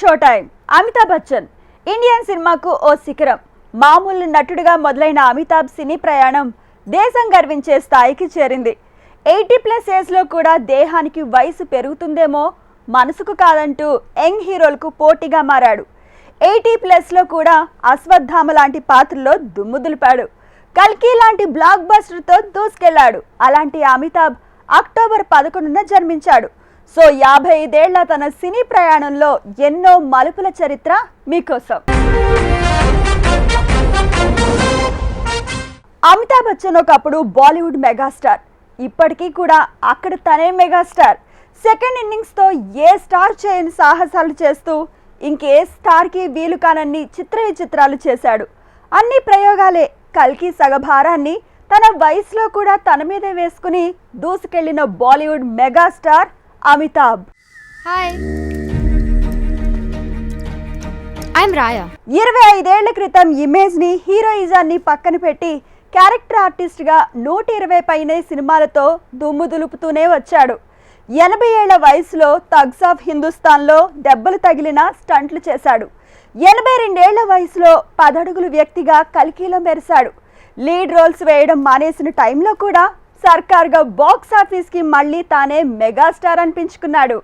Show time. Amitabh Bachchan Indian సినిమాకు ఓ శిఖరం. మామూలు నటుడిగా మొదలైన అమితాబ్ సినీ ప్రయాణం దేశం గర్వించే స్థాయికి చేరింది. 80+ ఏజ్లో కూడా దేహానికి వయసు పెరుగుతుందేమో, మనసుకు కాదంటూ యంగ్ హీరోలకు పోటీగా మారాడు. 80+లో కూడా అశ్వత్థామ లాంటి పాత్రలో దుమ్ము దులిపాడు. కల్కి లాంటి బ్లాక్ బస్టర్తో దూసుకెళ్లాడు. అలాంటి అమితాబ్ అక్టోబర్ 11న జన్మించాడు. సో 55 ఏళ్ల తన సినీ ప్రయాణంలో ఎన్నో మలుపుల చరిత్ర మీకోసం. అమితాబ్ బచ్చన్ ఒకప్పుడు బాలీవుడ్ మెగాస్టార్. ఇప్పటికీ కూడా అక్కడ తనే మెగాస్టార్. సెకండ్ ఇన్నింగ్స్తో ఏ స్టార్ చేయని సాహసాలు చేస్తూ ఇంకే స్టార్కి వీలు కానన్ని చిత్ర విచిత్రాలు చేశాడు. అన్ని ప్రయోగాలే. కల్కి సగభారాన్ని తన వయసులో కూడా తన మీదే వేసుకుని దూసుకెళ్లిన Bollywood megastar Amitabh. Hi, I'm Raya. 25 ఏళ్ల క్రితం ఇమేజ్ని, హీరోయిజాన్ని పక్కన పెట్టి క్యారెక్టర్ ఆర్టిస్ట్గా 120 పైనే సినిమాలతో దుమ్ము దులుపుతూనే వచ్చాడు. 80 ఏళ్ల వయసులో థగ్స్ ఆఫ్ హిందుస్థాన్లో దెబ్బలు తగిలిన స్టంట్లు చేశాడు. 82 ఏళ్ల వయసులో 10 అడుగుల వ్యక్తిగా కల్కిలో మెరిశాడు. లీడ్ రోల్స్ వేయడం మానేసిన టైంలో కూడా సర్కార్గా బాక్స్ ఆఫీస్కి మళ్ళీ తానే మెగాస్టార్ అనిపించుకున్నాడు.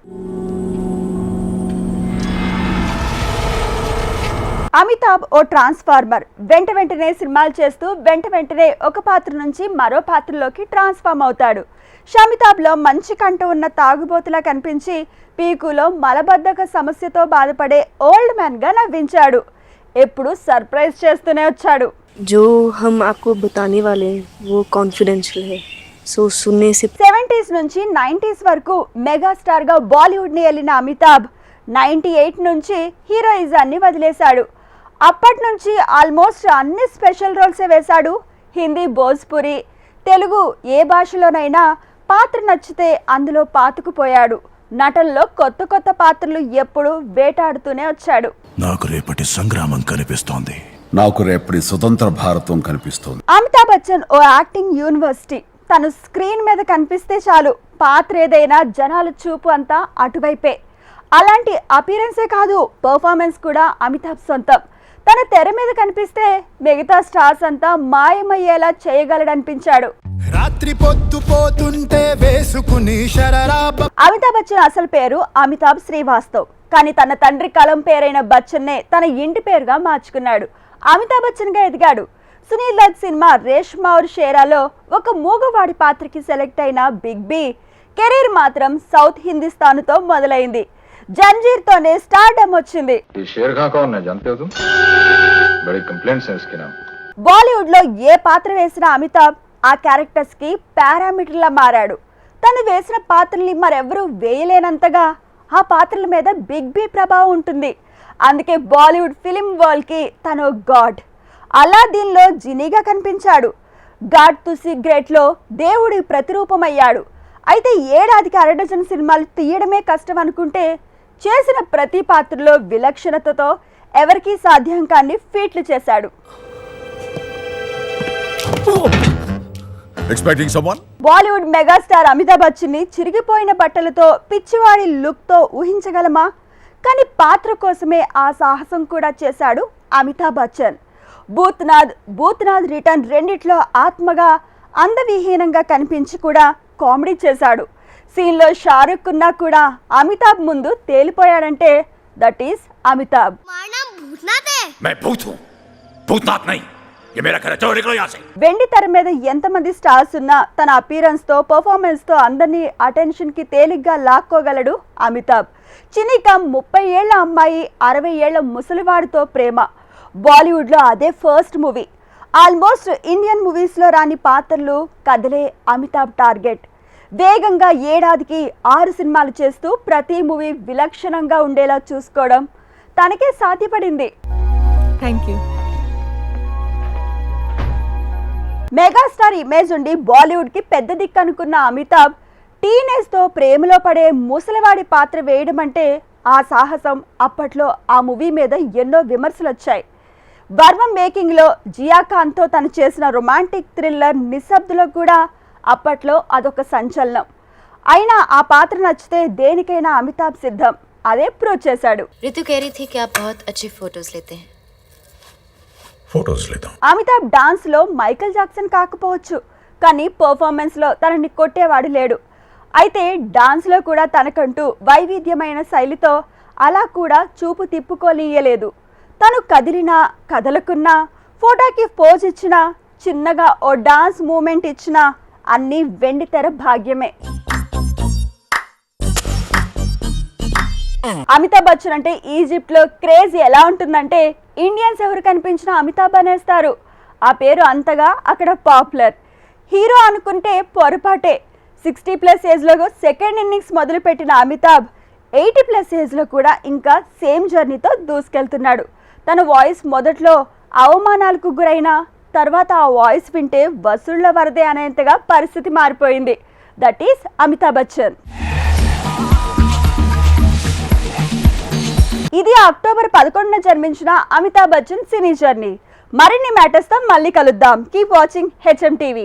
అమితాబ్ ఓ ట్రాన్స్ఫార్మర్. వెంటనే సినిమాలు చేస్తూ వెంటనే ఒక పాత్ర నుంచి మరో పాత్రలోకి ట్రాన్స్ఫార్మ్ అవుతాడు. షమితాబ్లో మంచి కంట ఉన్న తాగుబోతులా కనిపించి పీకులో మలబద్ధక సమస్యతో బాధపడే ఓల్డ్ మ్యాన్ గా నవ్వించాడు. ఎప్పుడు సర్ప్రైజ్ చేస్తూనే వచ్చాడు. जो हम आपको बताने वाले हैं वो कॉन्फिडेंशियल है, सो सुनने से 70s నుంచి 90s వరకు మెగాస్టార్గా బాలీవుడ్ని వెళ్ళిన అమితాబ్ 98 నుంచి హీరోయిజాన్ని వదిలేశాడు. అప్పటి నుంచి ఆల్మోస్ట్ అన్ని స్పెషల్ రోల్సే వేశాడు. హిందీ, భోజ్పురి, తెలుగు ఏ భాషలోనైనా పాత్ర నచ్చితే అందులో పాతుకుపోయాడు. నటనలో కొత్త పాత్రలు ఎప్పుడు వేటాడుతూనే వచ్చాడు. నాకు రేపటి సంగ్రామం కనిపిస్తోంది. నాకు రేపటి స్వతంత్ర భారతం కనిపిస్తోంది. అమితాబ్ బచ్చన్ ఓ యాక్టింగ్ యూనివర్సిటీ. తను స్క్రీన్ మీద కనిపిస్తే చాలు, పాత్ర ఏదైనా జనాల చూపు అంతా అటువైపే. అలాంటి అపీరెన్సే కాదు, పర్ఫార్మెన్స్ కూడా అమితాబ్ సొంతం. తన తెర మీద కనిపిస్తే మిగతా స్టార్స్ అంతా మాయమయ్యేలా చేయగలడనిపించాడు. రాత్రి పొద్దు పోతుంటే వేసుకుని అమితాబ్ బచ్చన్ అసలు పేరు అమితాబ్ శ్రీవాస్తవ్. కానీ తన తండ్రి కలం పేరైన బచ్చన్నే తన ఇంటి పేరుగా మార్చుకున్నాడు. అమితాబ్ బచ్చన్గా ఎదిగాడు. సునీల్ దత్ సినిమా రేష్మా ఔర్ షేరాలో ఒక మూగవాడి పాత్రకి సెలెక్ట్ అయిన బిగ్ బి కెరీర్ మాత్రం సౌత్ హిందుస్థాన్తో మొదలైంది. జంజీర్తోనే స్టార్డమ్ వచ్చింది. బాలీవుడ్లో ఏ పాత్ర వేసినా అమితాబ్ ఆ క్యారెక్టర్స్ కి పారామీటర్లా మారాడు. తను వేసిన పాత్రల్ని మరెవరూ వేయలేనంతగా ఆ పాత్రల మీద బిగ్ బి ప్రభావం ఉంటుంది. అందుకే బాలీవుడ్ ఫిలిం వరల్డ్కి తను గాడ్. అలాదీన్లో జినీగా కనిపించాడు. గాడ్ టు సీక్రెట్లో దేవుడి ప్రతిరూపమయ్యాడు. అయితే ఏడాదికి 1 డజన్ సినిమాలు తీయడమే కష్టం అనుకుంటే చేసిన ప్రతి పాత్రలో విలక్షణతతో ఎవరికీ సాధ్యం కాని ఫీట్లు చేశాడు. బాలీవుడ్ మెగాస్టార్ అమితాబ్ బచ్చన్ని చిరిగిపోయిన బట్టలతో, పిచ్చివాడి లుక్తో ఊహించగలమా? కానీ పాత్ర కోసమే ఆ సాహసం కూడా చేశాడు అమితాబ్ బచ్చన్. భూత్నాథ్ రిటర్న్ రెండిట్లో ఆత్మగా, అందవిహీనంగా కనిపించి కూడా కామెడీ చేశాడు. సీన్లో షారుఖ్ ఉన్నా కూడా అమితాబ్ ముందు తేలిపోయాడంటే దట్ ఈస్ అమితాబ్. వెండి తెర మీద ఎంతమంది స్టార్స్ ఉన్నా తన అపీరెన్స్ తో, పర్ఫార్మెన్స్ తో అందరినీ అటెన్షన్ కి తేలిగ్గా లాక్కోగలడు అమితాబ్. చినిక 30 ఏళ్ల అమ్మాయి, 60 ఏళ్ల ముసలివాడితో ప్రేమ. బాలీవుడ్లో అదే ఫస్ట్ మూవీ. ఆల్మోస్ట్ ఇండియన్ మూవీస్లో రాని పాత్రలు, కథలే అమితాబ్ టార్గెట్. వేగంగా ఏడాదికి 6 సినిమాలు చేస్తూ ప్రతి మూవీ విలక్షణంగా ఉండేలా చూసుకోవడం తనకే సాధ్యపడింది. Thank you. మెగాస్టార్ ఇమేజ్ ఉండి బాలీవుడ్కి పెద్ద దిక్కు అనుకున్న అమితాబ్ టీనేజ్తో ప్రేమలో పడే ముసలివాడి పాత్ర వేయడం అంటే ఆ సాహసం. అప్పట్లో ఆ మూవీ మీద ఎన్నో విమర్శలు వచ్చాయి. బర్వం మేకింగ్లో జియా ఖాన్తో తను చేసిన రొమాంటిక్ థ్రిల్లర్ నిశ్శబ్దలో కూడా అప్పట్లో అదొక సంచలనం. అయినా ఆ పాత్ర నచ్చితే దేనికైనా అమితాబ్ సిద్ధం. అదే ప్రూవ్ చేశాడు. रितु कह रही थी कि आप बहुत अच्छी फोटोज लेते हैं. ఫోటోస్ లేదాం. అమితాబ్ డాన్స్లో మైకేల్ జాక్సన్ కాకపోవచ్చు, కానీ పర్ఫార్మెన్స్లో తనని కొట్టేవాడు లేడు. అయితే డాన్స్లో కూడా తనకంటూ వైవిధ్యమైన శైలితో అలా కూడా చూపు తిప్పుకోలేయలేదు. తను కదిలినా కదలకున్నా, ఫోటోకి పోజ్ ఇచ్చినా, చిన్నగా ఓ డాన్స్ మూమెంట్ ఇచ్చినా అన్నీ వెండితెర భాగ్యమే. అమితాబ్ బచ్చన్ అంటే ఈజిప్ట్లో క్రేజ్ ఎలా ఉంటుందంటే ఇండియన్స్ ఎవరు కనిపించినా అమితాబ్ అనేస్తారు. ఆ పేరు అంతగా అక్కడ పాపులర్. హీరో అనుకుంటే పొరపాటే. 60+ ఏజ్లో సెకండ్ ఇన్నింగ్స్ మొదలుపెట్టిన అమితాబ్ 80+ ఏజ్లో కూడా ఇంకా సేమ్ జర్నీతో దూసుకెళ్తున్నాడు. తన వాయిస్ మొదట్లో అవమానాలకు గురైన తర్వాత ఆ వాయిస్ వింటే వసూళ్ల వరదే అనేంతగా పరిస్థితి మారిపోయింది. That is Amitabh Bachchan. ఇది అక్టోబర్ 11న జన్మించిన అమితాబ్ బచ్చన్ సినీ జర్నీ. మరిన్ని మ్యాటర్స్తో మళ్ళీ కలుద్దాం. Keep watching HM TV.